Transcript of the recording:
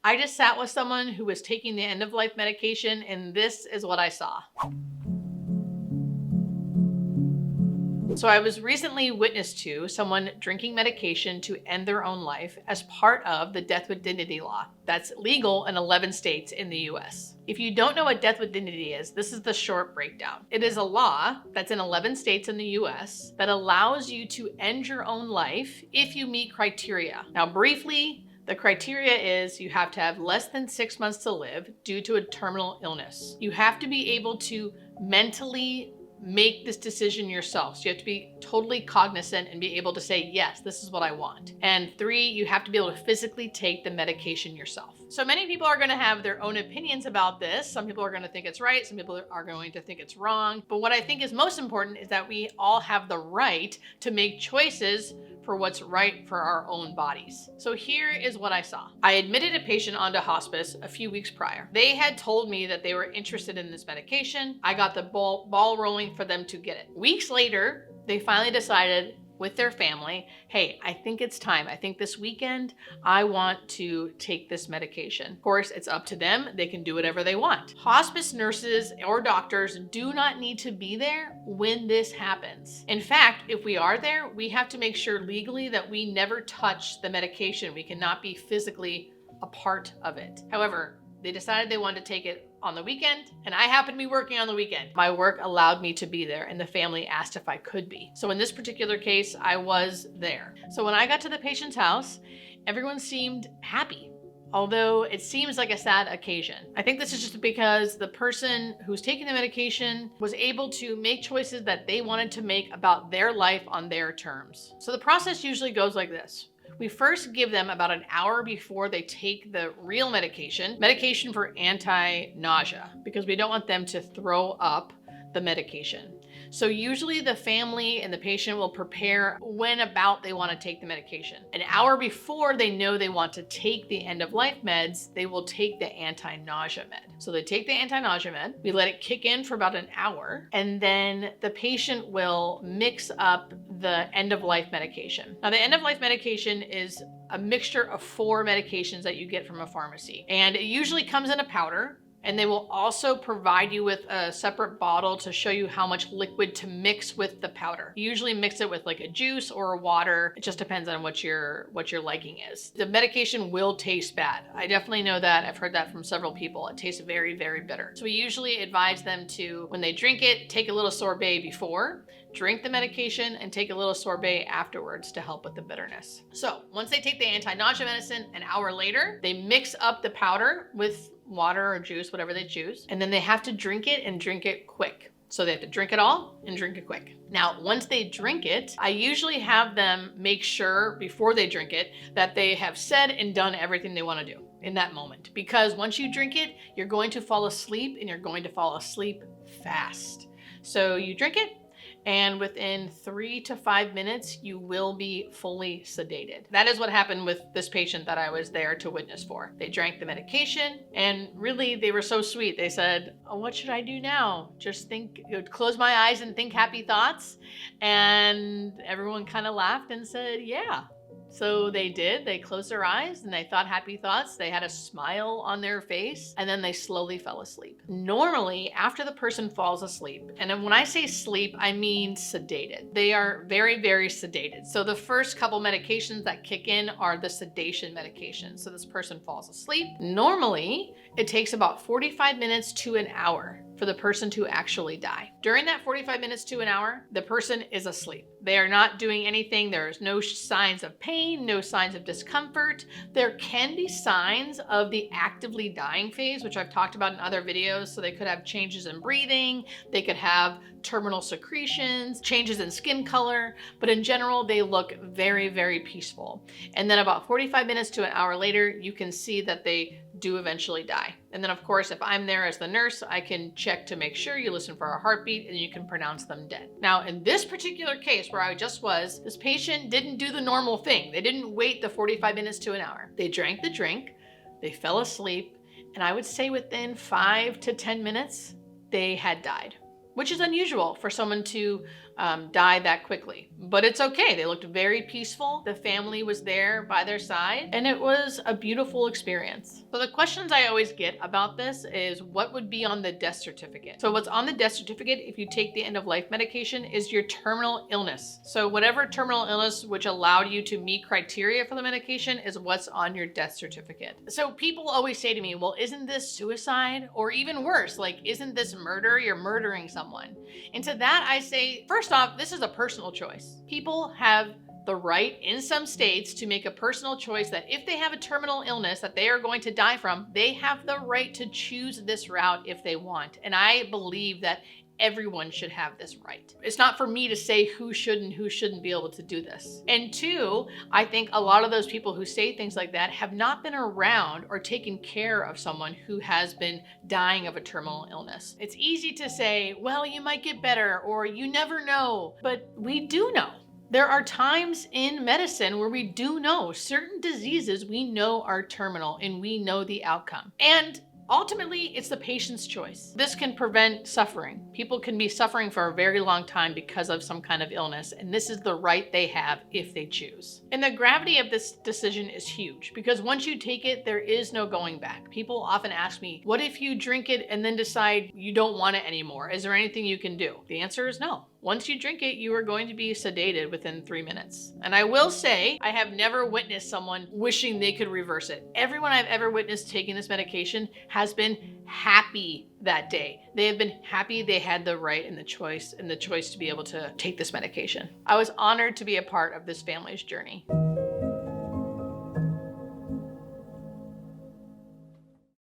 I just sat with someone who was taking the end-of-life medication, and this is what I saw. So I was recently witness to someone drinking medication to end their own life as part of the death with dignity law that's legal in 11 states in the US. If you don't know what death with dignity is, this is the short breakdown. It is a law that's in 11 states in the US that allows you to end your own life if you meet criteria. Now, briefly, the criteria is you have to have less than 6 months to live due to a terminal illness. You have to be able to mentally make this decision yourself. So you have to be totally cognizant and be able to say, yes, this is what I want. And 3, you have to be able to physically take the medication yourself. So many people are going to have their own opinions about this. Some people are going to think it's right. Some people are going to think it's wrong. But what I think is most important is that we all have the right to make choices for what's right for our own bodies. So here is what I saw. I admitted a patient onto hospice a few weeks prior. They had told me that they were interested in this medication. I got the ball rolling for them to get it. Weeks later, they finally decided with their family, hey, I think it's time. I think this weekend I want to take this medication. Of course, it's up to them. They can do whatever they want. Hospice nurses or doctors do not need to be there when this happens. In fact, if we are there, we have to make sure legally that we never touch the medication. We cannot be physically a part of it. However, they decided they wanted to take it on the weekend, and I happened to be working on the weekend. My work allowed me to be there, and the family asked if I could be. So in this particular case, I was there. So when I got to the patient's house, everyone seemed happy, although it seems like a sad occasion. I think this is just because the person who's taking the medication was able to make choices that they wanted to make about their life on their terms. So the process usually goes like this. We first give them about an hour before they take the real medication for anti-nausea, because we don't want them to throw up the medication. So usually the family and the patient will prepare when about they want to take the medication. An hour before they know they want to take the end-of-life meds, they will take the anti-nausea med. So they take the anti-nausea med, we let it kick in for about an hour, and then the patient will mix up the end-of-life medication. Now the end-of-life medication is a mixture of 4 medications that you get from a pharmacy. And it usually comes in a powder. And they will also provide you with a separate bottle to show you how much liquid to mix with the powder. You usually mix it with like a juice or a water. It just depends on what your liking is. The medication will taste bad. I definitely know that. I've heard that from several people. It tastes very, very bitter. So we usually advise them to, when they drink it, take a little sorbet before, drink the medication, and take a little sorbet afterwards to help with the bitterness. So once they take the anti-nausea medicine, an hour later, they mix up the powder with water or juice, whatever they choose, and then they have to drink it and drink it quick. So they have to drink it all and drink it quick. Now, once they drink it, I usually have them make sure before they drink it that they have said and done everything they want to do in that moment. Because once you drink it, you're going to fall asleep, and you're going to fall asleep fast. So you drink it, and within 3 to 5 minutes, you will be fully sedated. That is what happened with this patient that I was there to witness for. They drank the medication, and really, they were so sweet. They said, oh, what should I do now? Just think, close my eyes and think happy thoughts. And everyone kind of laughed and said, yeah. So they did. They closed their eyes and they thought happy thoughts. They had a smile on their face, and then they slowly fell asleep. Normally, after the person falls asleep, and when I say sleep, I mean sedated. They are very, very sedated. So the first couple medications that kick in are the sedation medications. So this person falls asleep. Normally, it takes about 45 minutes to an hour for the person to actually die. During that 45 minutes to an hour, the person is asleep. They are not doing anything. There's no signs of pain, no signs of discomfort. There can be signs of the actively dying phase, which I've talked about in other videos. So they could have changes in breathing, they could have terminal secretions, changes in skin color, but in general, they look very, very peaceful. And then about 45 minutes to an hour later, you can see that they do eventually die. And then of course, if I'm there as the nurse, I can check to make sure, you listen for a heartbeat, and you can pronounce them dead. Now, in this particular case where I just was, this patient didn't do the normal thing. They didn't wait the 45 minutes to an hour. They drank the drink, they fell asleep, and I would say within 5 to 10 minutes, they had died. which is unusual for someone to die that quickly. But it's okay. They looked very peaceful. The family was there by their side, and it was a beautiful experience. So the questions I always get about this is what would be on the death certificate? So what's on the death certificate if you take the end of life medication is your terminal illness. So whatever terminal illness which allowed you to meet criteria for the medication is what's on your death certificate. So people always say to me, well, isn't this suicide? Or even worse, like, isn't this murder? You're murdering someone. And to that I say, first off, this is a personal choice. People have the right in some states to make a personal choice that if they have a terminal illness that they are going to die from, they have the right to choose this route if they want. And I believe that everyone should have this right. It's not for me to say who should and who shouldn't be able to do this. And two, I think a lot of those people who say things like that have not been around or taken care of someone who has been dying of a terminal illness. It's easy to say, well, you might get better, or you never know, but we do know. There are times in medicine where we do know certain diseases we know are terminal and we know the outcome. And ultimately, it's the patient's choice. This can prevent suffering. People can be suffering for a very long time because of some kind of illness, and this is the right they have if they choose. And the gravity of this decision is huge because once you take it, there is no going back. People often ask me, what if you drink it and then decide you don't want it anymore? Is there anything you can do? The answer is no. Once you drink it, you are going to be sedated within 3 minutes. And I will say, I have never witnessed someone wishing they could reverse it. Everyone I've ever witnessed taking this medication has been happy that day. They have been happy they had the right and the choice to be able to take this medication. I was honored to be a part of this family's journey.